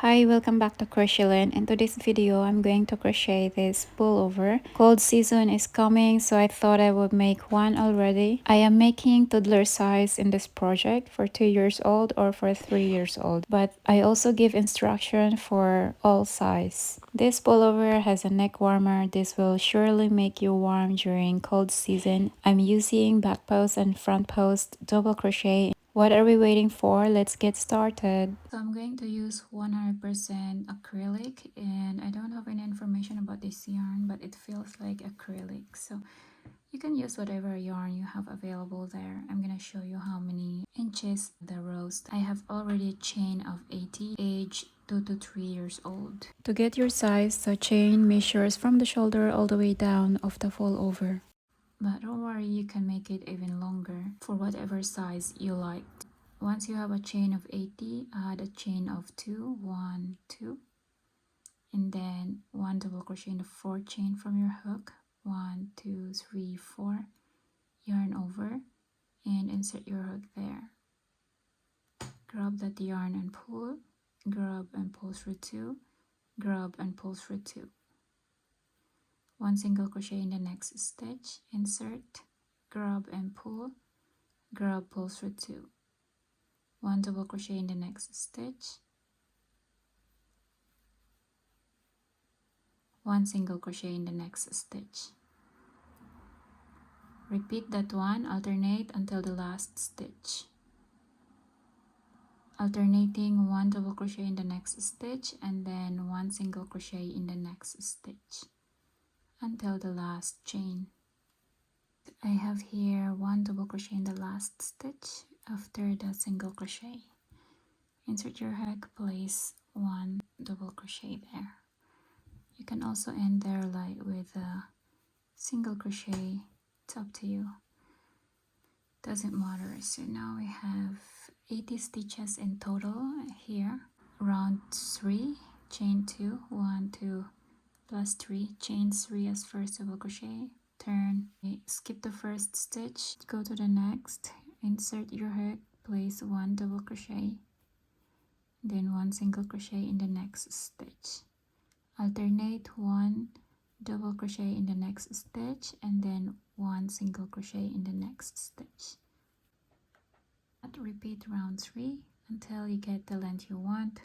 Hi, welcome back to Crochetlyn. In today's video, I'm going to crochet this pullover. Cold season is coming, so I thought I would make one already. I am making toddler size in this project for 2 years old or for 3 years old, but I also give instruction for all size. This pullover has a neck warmer. This will surely make you warm during cold season. I'm using back post and front post double crochet. What are we waiting for? Let's get started. So I'm going to use 100% acrylic, and I don't have any information about this yarn, but it feels like acrylic. So you can use whatever yarn you have available there. I'm gonna show you how many inches the rows. I have already a chain of 80, age 2 to 3 years old. To get your size, the chain measures from the shoulder all the way down of the fold over. But don't worry, you can make it even longer for whatever size you like. Once you have a chain of 80, add a chain of 2, 1, 2, and then 1 double crochet in the 4th chain from your hook, 1, 2, 3, 4, yarn over, and insert your hook there. Grab that yarn and pull, grab and pull through 2, grab and pull through 2. 1 single crochet in the next stitch, insert, grab and pull, grab, pull through 2. 1 double crochet in the next stitch, 1 single crochet in the next stitch. Repeat that one, alternate until the last stitch. Alternating 1 double crochet in the next stitch and then 1 single crochet in the next stitch until the last chain. I have here 1 double crochet in the last stitch after the single crochet. Insert your hook, place 1 double crochet there. You can also end there like with a single crochet. It's up to you. Doesn't matter. So now we have 80 stitches in total here. Round 3, chain 2, 1, 2, plus 3, chain 3 as first double crochet, turn, skip the first stitch, go to the next, insert your hook, place 1 double crochet, then 1 single crochet in the next stitch. Alternate 1 double crochet in the next stitch and then 1 single crochet in the next stitch. Repeat round 3 until you get the length you want.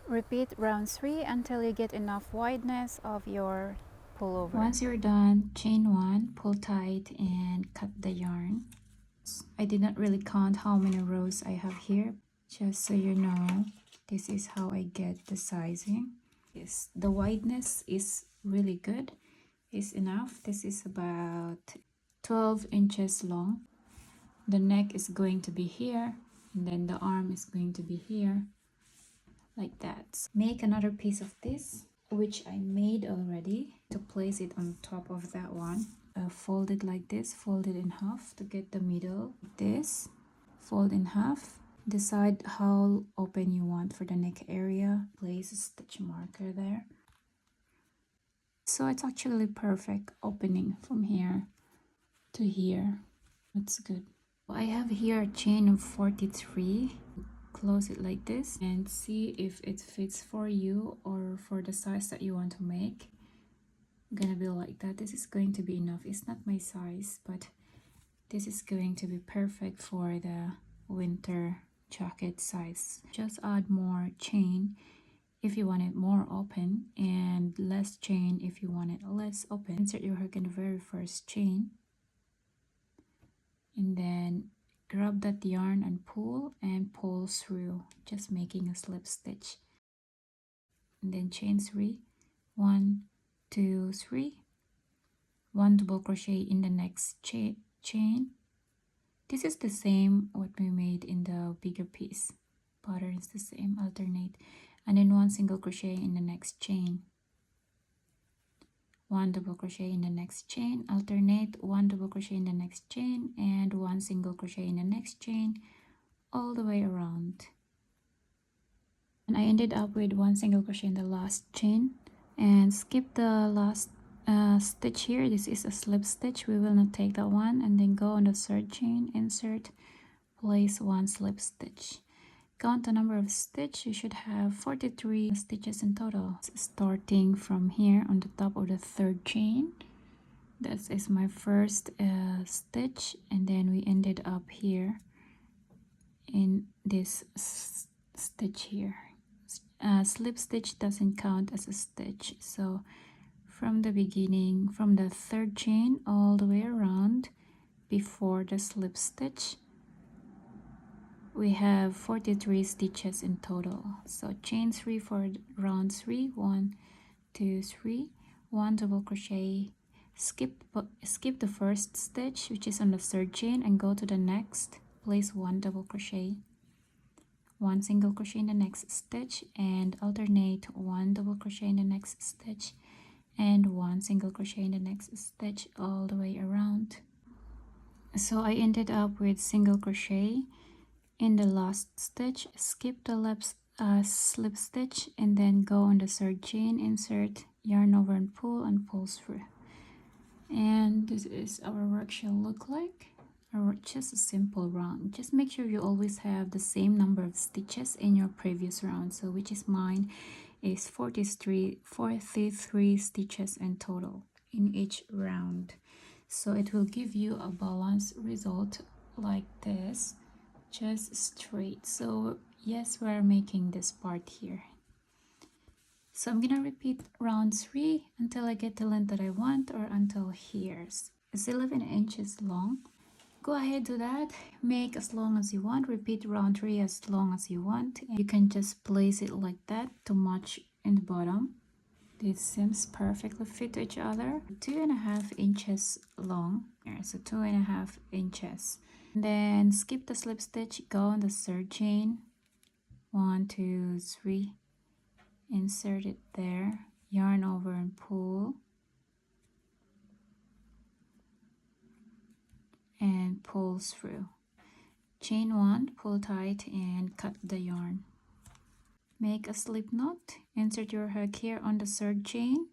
Repeat round 3 until you get enough wideness of your pullover. Once you're done, chain 1, pull tight and cut the yarn. I did not really count how many rows I have here. Just so you know, this is how I get the sizing. Yes, the wideness is really good. It's enough. This is about 12 inches long. The neck is going to be here, and then the arm is going to be here, like that. Make another piece of this, which I made already, to place it on top of that one. Fold it like this, fold it in half to get the middle. This, fold in half. Decide how open you want for the neck area. Place a stitch marker there. So it's actually perfect opening from here to here. That's good. I have here a chain of 43. Close it like this and see if it fits for you or for the size that you want to make. Gonna be like that. This is going to be enough. It's not my size, but this is going to be perfect for the winter jacket size. Just add more chain if you want it more open and less chain if you want it less open. Insert your hook in the very first chain and then grab that yarn and pull through, just making a slip stitch. And then chain 3, 1, 2, 3, 1 double crochet in the next chain. This is the same what we made in the bigger piece. Pattern is the same, alternate, and then 1 single crochet in the next chain. 1 double crochet in the next chain, alternate 1 double crochet in the next chain and 1 single crochet in the next chain all the way around. And I ended up with 1 single crochet in the last chain and skip the last stitch here. This is a slip stitch. We will not take that one, and then go on the 3rd chain, insert, place 1 slip stitch. count the number of stitches, you should have 43 stitches in total. Starting from here on the top of the third chain, that is my first stitch, and then we ended up here in this stitch here. Slip stitch doesn't count as a stitch, so from the beginning, from the third chain all the way around before the slip stitch, we have 43 stitches in total. So chain 3 for round 3, 1 2 3, 1 double crochet, skip the first stitch which is on the third chain and go to the next, place 1 double crochet, 1 single crochet in the next stitch, and alternate 1 double crochet in the next stitch and 1 single crochet in the next stitch all the way around. So I ended up with single crochet in the last stitch, skip the left slip stitch, and then go on the third chain, insert, yarn over and pull through. And this is our work shall look like, or just a simple round. Just make sure you always have the same number of stitches in your previous round, so which is mine is 43 stitches in total in each round. So it will give you a balanced result like this, just straight. So yes, we're making this part here. So I'm gonna repeat round 3 until I get the length that I want, or until here. It's 11 inches long. Go ahead, do that. Make as long as you want. Repeat round 3 as long as you want. You can just place it like that to match in the bottom. These seams perfectly fit each other. 2.5 inches long. So 2.5 inches. And then skip the slip stitch, go on the third chain, 1 2 3, insert it there, yarn over and pull through, chain 1, pull tight and cut the yarn. Make a slip knot, insert your hook here on the third chain,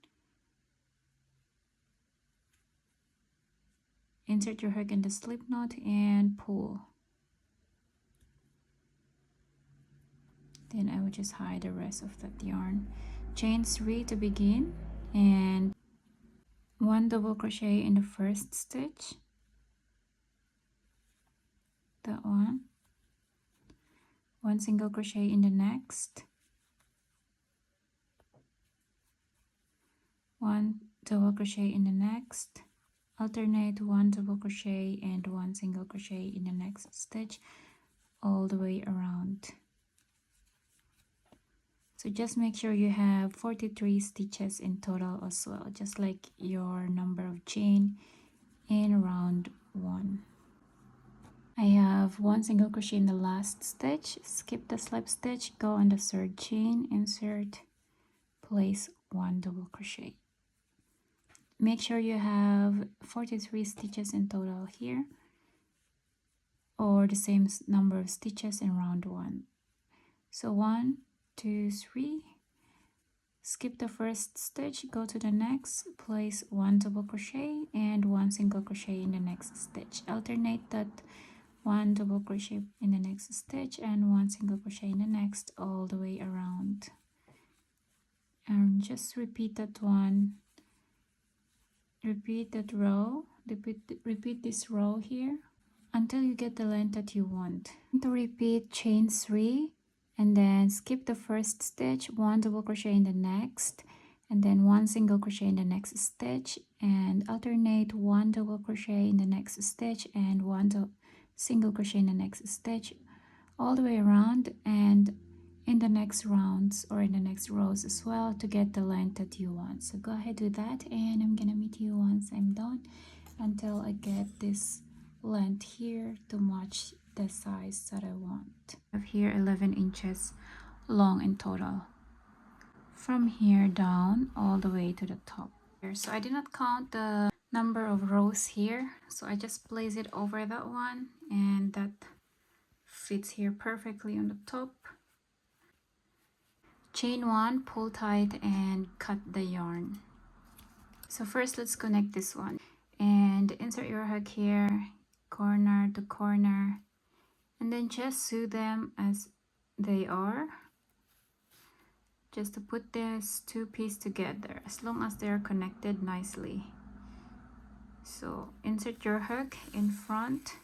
insert your hook in the slip knot and pull. Then I will just hide the rest of that yarn. Chain 3 to begin, and 1 double crochet in the first stitch, that one, 1 single crochet in the next, 1 double crochet in the next, alternate 1 double crochet and 1 single crochet in the next stitch all the way around. So just make sure you have 43 stitches in total as well, just like your number of chain in round 1. I have 1 single crochet in the last stitch, skip the slip stitch, go on the third chain, insert, place 1 double crochet. Make sure you have 43 stitches in total here, or the same number of stitches in round 1. So 1 2 3, skip the first stitch, go to the next, place 1 double crochet and 1 single crochet in the next stitch. Alternate that 1 double crochet in the next stitch and 1 single crochet in the next all the way around. And just repeat that one. Repeat that row. Repeat this row here until you get the length that you want. To repeat chain 3 and then skip the first stitch, 1 double crochet in the next, and then 1 single crochet in the next stitch, and alternate 1 double crochet in the next stitch and 1 single crochet in the next stitch all the way around, and in the next rounds or in the next rows as well, to get the length that you want. So go ahead with that, and I'm gonna meet you once I'm done, until I get this length here to match the size that I want. I have here 11 inches long in total, from here down all the way to the top. So I did not count the number of rows here, so I just place it over that one, and that fits here perfectly on the top. Chain 1, pull tight and cut the yarn. So first let's connect this one, and insert your hook here, corner to corner, and then just sew them as they are, just to put these two pieces together as long as they are connected nicely. So insert your hook in front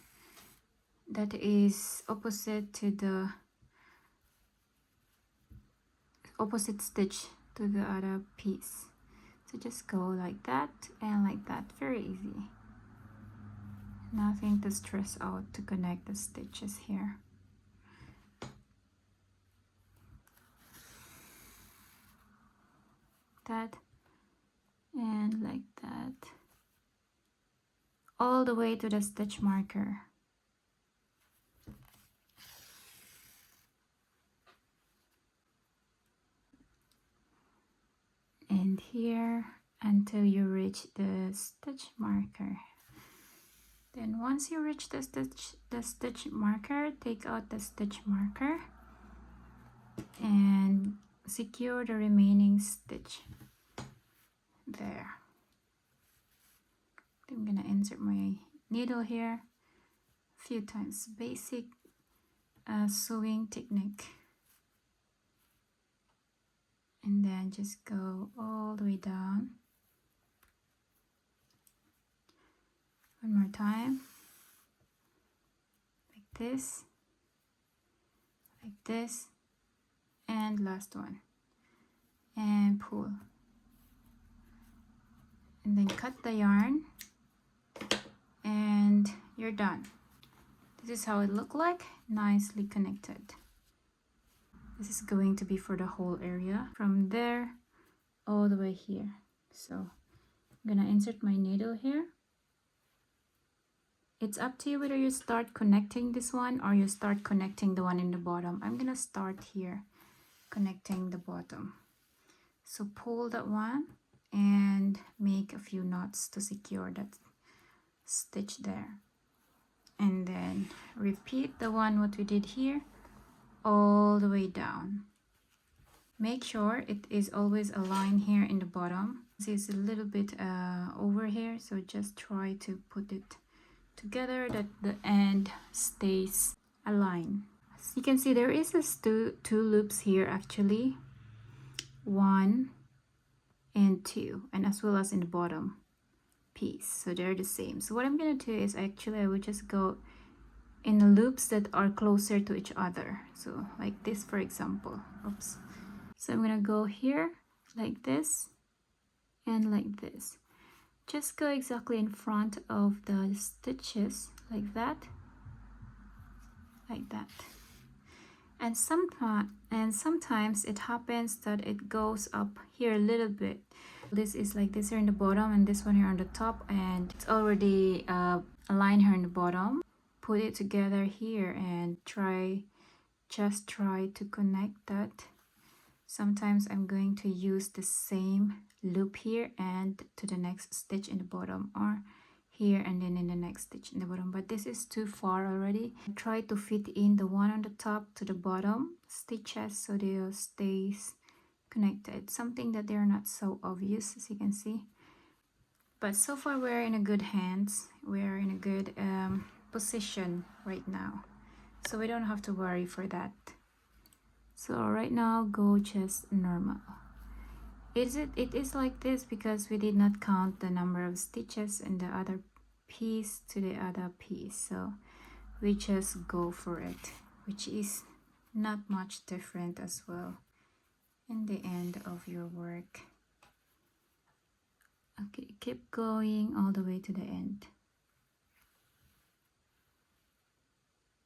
that is opposite to the opposite stitch to the other piece. So just go like that and like that, very easy. Nothing to stress out to connect the stitches here. That and like that, all the way to the stitch marker. And here until you reach the stitch marker. Then once you reach the stitch marker, take out the stitch marker and secure the remaining stitch there. I'm gonna insert my needle here a few times. Basic sewing technique. And then just go all the way down. One more time. Like this. Like this. And last one. And pull. And then cut the yarn. And you're done. This is how it looks like. Nicely connected. This is going to be for the whole area. From there all the way here. So I'm gonna insert my needle here. It's up to you whether you start connecting this one or you start connecting the one in the bottom. I'm gonna start here connecting the bottom. So pull that one and make a few knots to secure that stitch there. And then repeat the one what we did here all the way down. Make sure it is always aligned here in the bottom. This is a little bit over here, so just try to put it together that the end stays aligned. As you can see, there is two loops here actually, 1 and 2, and as well as in the bottom piece, so they're the same. So what I'm gonna do is actually I would just go in the loops that are closer to each other, so like this for example. Oops. So I'm gonna go here like this and like this. Just go exactly in front of the stitches like that, like that. And sometimes it happens that it goes up here a little bit. This is like this here in the bottom and this one here on the top, and it's already aligned here in the bottom. Put it together here and just try to connect that. Sometimes I'm going to use the same loop here and to the next stitch in the bottom, or here and then in the next stitch in the bottom, but this is too far already. Try to fit in the one on the top to the bottom stitches so they'll stay connected. Something that they're not so obvious, as you can see. But so far we're in a good hands. We're in a good position right now, so we don't have to worry for that. So right now go just normal. It is like this because we did not count the number of stitches in the other piece to the other piece, so we just go for it, which is not much different as well in the end of your work. Okay, keep going all the way to the end.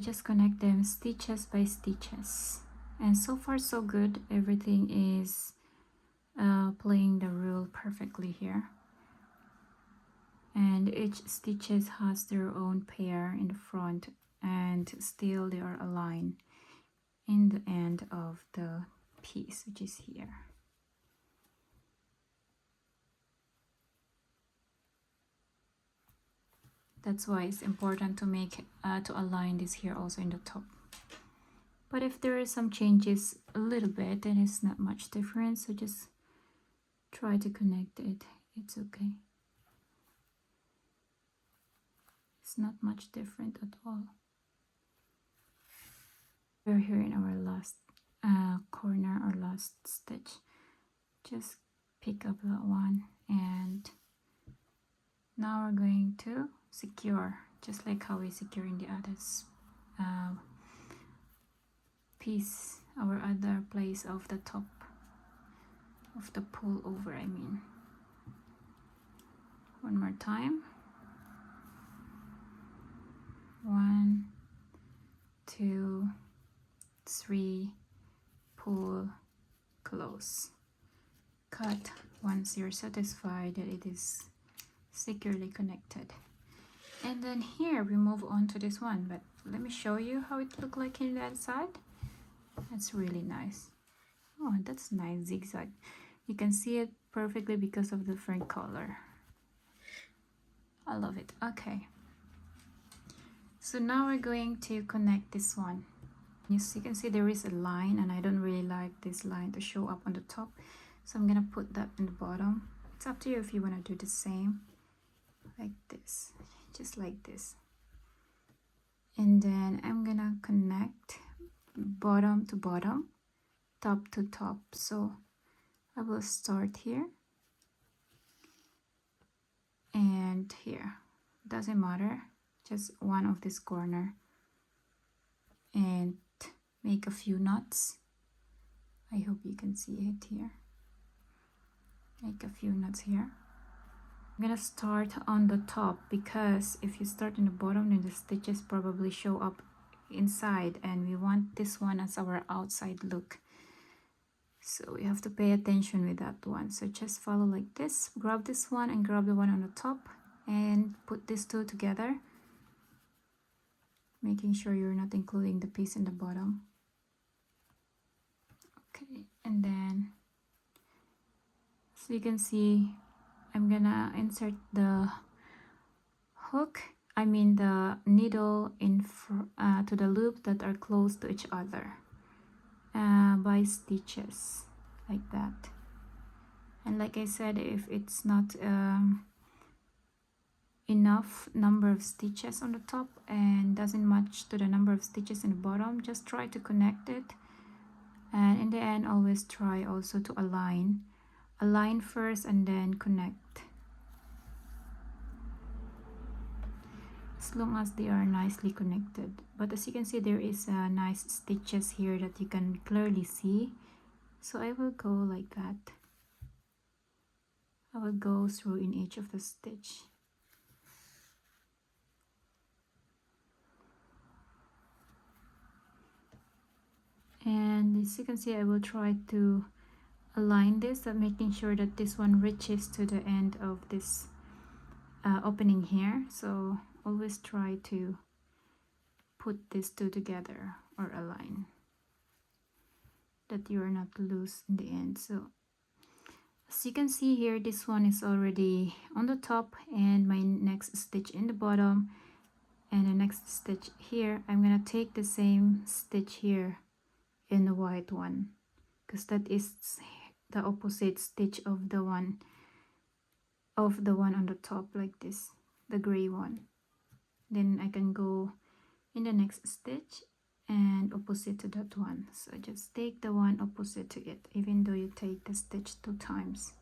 Just connect them stitches by stitches, and so far so good. Everything is playing the rule perfectly here, and each stitches has their own pair in the front, and still they are aligned in the end of the piece, which is here. That's why it's important to make to align this here also in the top. But if there is some changes a little bit, then it's not much different, so just try to connect it. It's okay. It's not much different at all. We're here in our last corner or last stitch. Just pick up that one, and now we're going to secure just like how we secure in the other uh, piece, our other place of the top of the pullover. I mean, one more time. 1, 2, 3, pull, close, cut once you're satisfied that it is securely connected. And then here we move on to this one, but let me show you how it look like in that side. That's really nice. Oh, that's nice zigzag. You can see it perfectly because of the different color. I love it. Okay, so now we're going to connect this one. You can see there is a line, and I don't really like this line to show up on the top, so I'm gonna put that in the bottom. It's up to you if you want to do the same, like this, just like this. And then I'm gonna connect bottom to bottom, top to top. So I will start here and here, doesn't matter, just one of this corner, and make a few knots. I hope you can see it here. Make a few knots here. I'm gonna start on the top, because if you start in the bottom, then the stitches probably show up inside, and we want this one as our outside look, so we have to pay attention with that one. So just follow like this, grab this one and grab the one on the top, and put these two together, making sure you're not including the piece in the bottom. Okay, and then so you can see I'm gonna insert the hook, I mean the needle in to the loop that are close to each other by stitches like that. And like I said, if it's not enough number of stitches on the top and doesn't match to the number of stitches in the bottom, just try to connect it, and in the end always try also to align first and then connect, as long as they are nicely connected. But as you can see, there is nice stitches here that you can clearly see, so I will go like that. I will go through in each of the stitch. And as you can see, I will try to align this, making sure that this one reaches to the end of this opening here. So always try to put these two together or align, that you are not loose in the end. So as you can see here, this one is already on the top, and my next stitch in the bottom, and the next stitch here, I'm gonna take the same stitch here in the white one, because that is the opposite stitch of the one on the top, like this, the gray one. Then I can go in the next stitch and opposite to that one. So just take the one opposite to it, even though you take the stitch 2 times.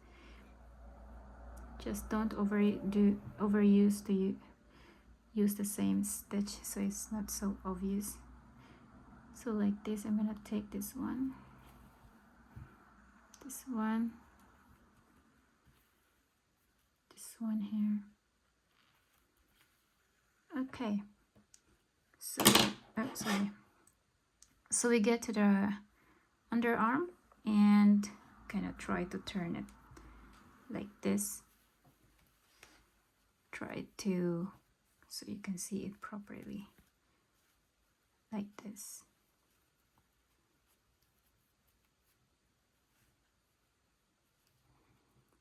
Just don't overuse to use the same stitch, so it's not so obvious. So like this, I'm gonna take this one here. Okay, so sorry. So we get to the underarm and kind of try to turn it like this. Try to, so you can see it properly, like this.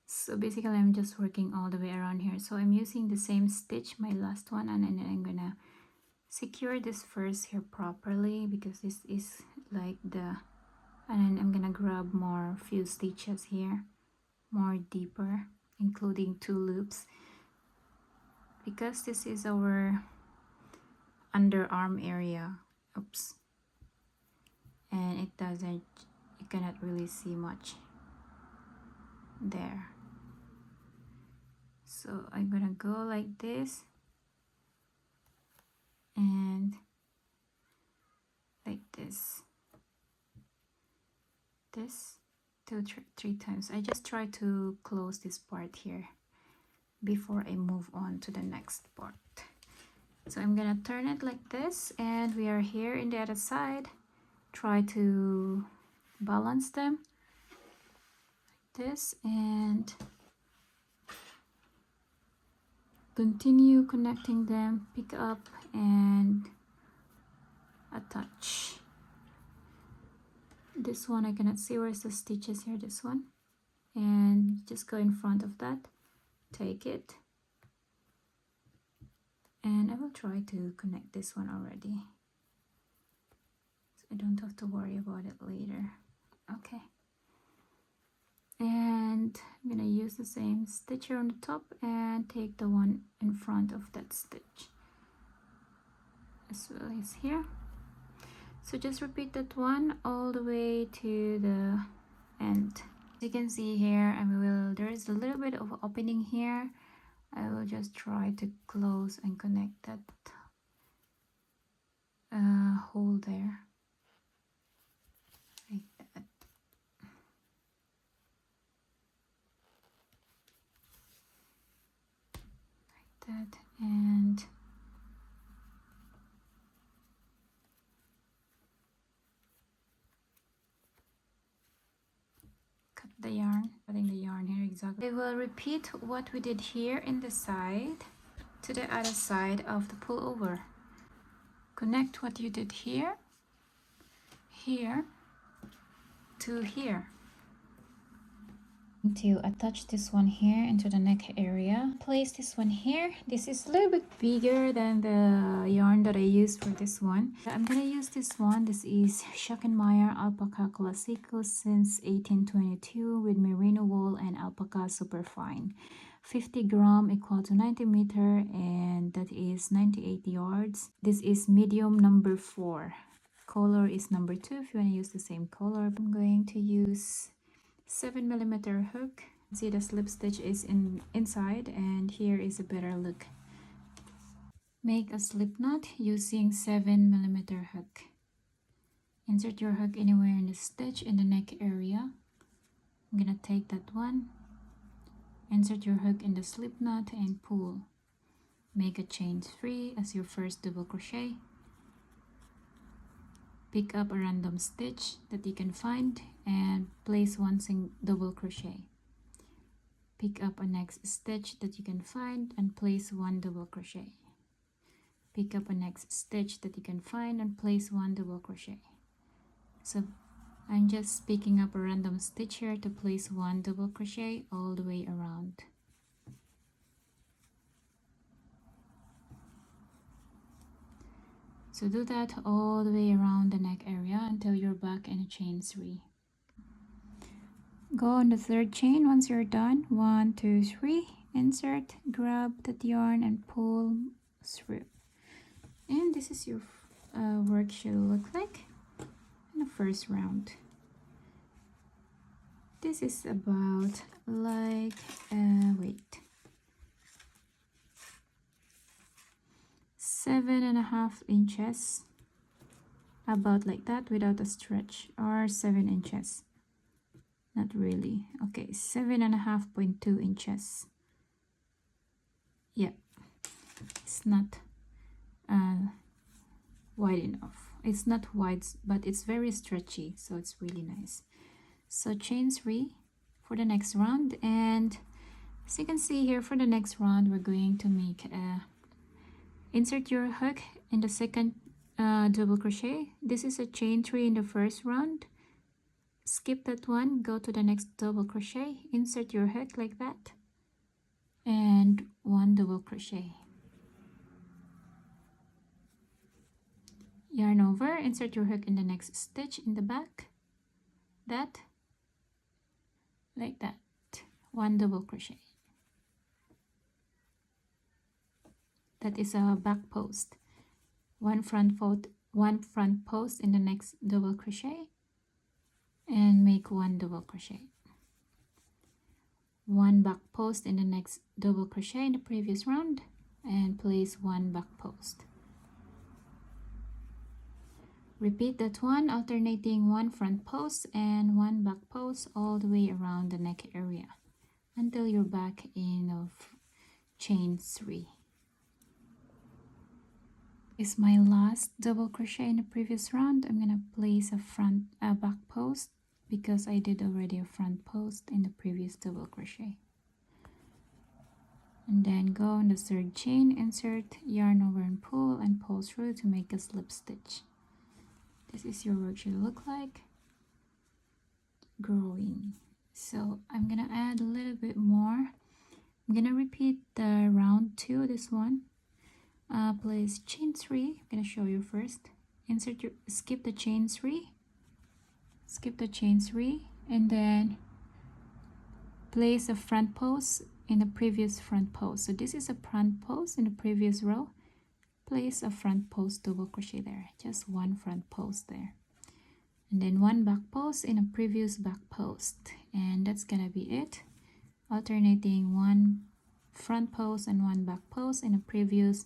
So basically I'm just working all the way around here. So I'm using the same stitch, my last one, and then I'm gonna secure this first here properly, because this is like the, and then I'm gonna grab more few stitches here, more deeper, including 2 loops, because this is our underarm area. Oops. and it doesn't, you cannot really see much there. So I'm gonna go like this and like this two, three times. I just try to close this part here before I move on to the next part. So I'm gonna turn it like this, and we are here in the other side. Try to balance them like this and continue connecting them, pick up and attach. This one I cannot see where's the stitches here, this one, and just go in front of that, take it, and I will try to connect this one already so I don't have to worry about it later. Okay, and I'm gonna use the same stitch here on the top and take the one in front of that stitch as well as here. So just repeat that one all the way to the end. As you can see here, there is a little bit of opening here. I will just try to close and connect that hole there like that. Like that, and cut the yarn, cutting the yarn here exactly. We will repeat what we did here in the side to the other side of the pullover. Connect what you did here to here. To attach this one here into the neck area, place this one here. This is a little bit bigger than the yarn that I used for this one. I'm gonna use this one. This is Schackenmeyer Alpaca Classico since 1822 with merino wool and alpaca superfine. 50 gram equal to 90 meter, and that is 98 yards. This is medium number 4. Color is number 2 if you want to use the same color. I'm going to use 7mm hook. See, the slip stitch is inside, and here is a better look. Make a slip knot using 7mm hook. Insert your hook anywhere in the stitch in the neck area. I'm gonna take that one, insert your hook in the slip knot and pull. Make a chain 3 as your first double crochet. Pick up a random stitch that you can find and place one double crochet. Pick up a next stitch that you can find and place one double crochet. Pick up a next stitch that you can find and place one double crochet. So I'm just picking up a random stitch here to place one double crochet all the way around. So do that all the way around the neck area until you're back in a chain 3. Go on the third chain once you're done. 1, 2, 3. Insert, grab that yarn and pull through. And this is your work should look like in the first round. This is about like wait, 7.5 inches, about like that without a stretch, or 7 inches. Not really. Okay, 7.5.2 inches. Yeah, it's not wide enough. It's not wide, but it's very stretchy, so it's really nice. So chain 3 for the next round, and as you can see here, for the next round we're going to make insert your hook in the second double crochet. This is a chain 3 in the first round. Skip that one, go to the next double crochet, insert your hook like that, and 1 double crochet. Yarn over, insert your hook in the next stitch in the back, that, like that, 1 double crochet. That is a back post. 1 front one front post in the next double crochet and make one double crochet, one back post in the next double crochet in the previous round, and place one back post. Repeat that one, alternating one front post and one back post all the way around the neck area until you're back in of chain 3. Is my last double crochet in the previous round. I'm gonna place a back post because I did already a front post in the previous double crochet. And then go on the 3rd chain, insert yarn over and pull through to make a slip stitch. This is your work should look like growing. So I'm gonna add a little bit more. I'm gonna repeat the round 2, this one. Place chain 3. I'm gonna show you first. Skip the chain 3, and then place a front post in the previous front post. So this is a front post in the previous row. Place a front post double crochet there, just one front post there, and then one back post in a previous back post, and that's gonna be it, alternating one front post and one back post in a previous.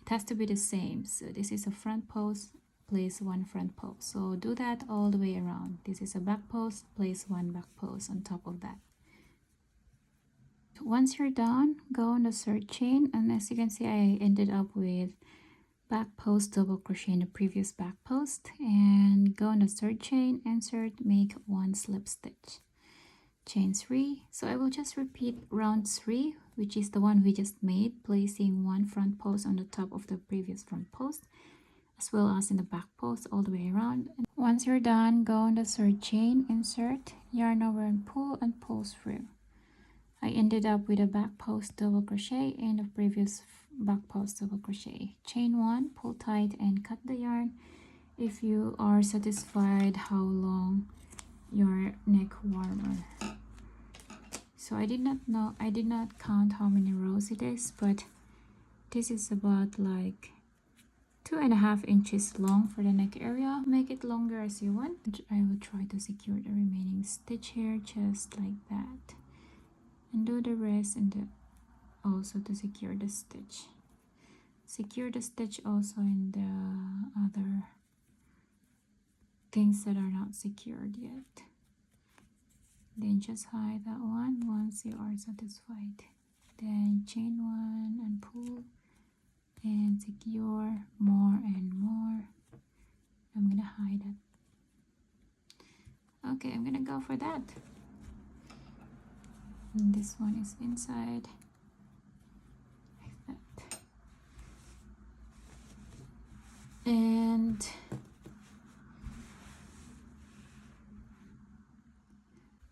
It has to be the same. So this is a front post, place one front post. So do that all the way around. This is a back post, place one back post on top of that. Once you're done, go on the 3rd chain, and as you can see, I ended up with back post double crochet in the previous back post, and go on the 3rd chain, insert, make one slip stitch, chain 3. So I will just repeat round 3, which is the one we just made, placing one front post on the top of the previous front post as well as in the back post all the way around. And once you're done, go on the 3rd chain, insert, yarn over and pull through. I ended up with a back post double crochet in the previous back post double crochet. Chain 1, pull tight and cut the yarn if you are satisfied how long your neck warmer. So I did not count how many rows it is, but this is about like 2.5 inches long for the neck area. Make it longer as you want. I will try to secure the remaining stitch here just like that, and do the rest also to secure the stitch. Secure the stitch also in the other things that are not secured yet. Then just hide that one once you are satisfied. Then chain 1 and pull and secure more and more. I'm gonna hide it. Okay, I'm gonna go for that. And this one is inside like that. And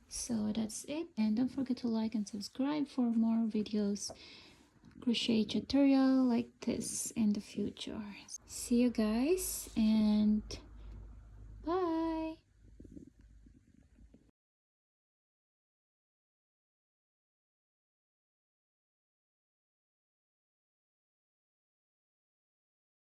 so that's it, and don't forget to like and subscribe for more videos, crochet tutorial like this in the future. See you guys, and bye.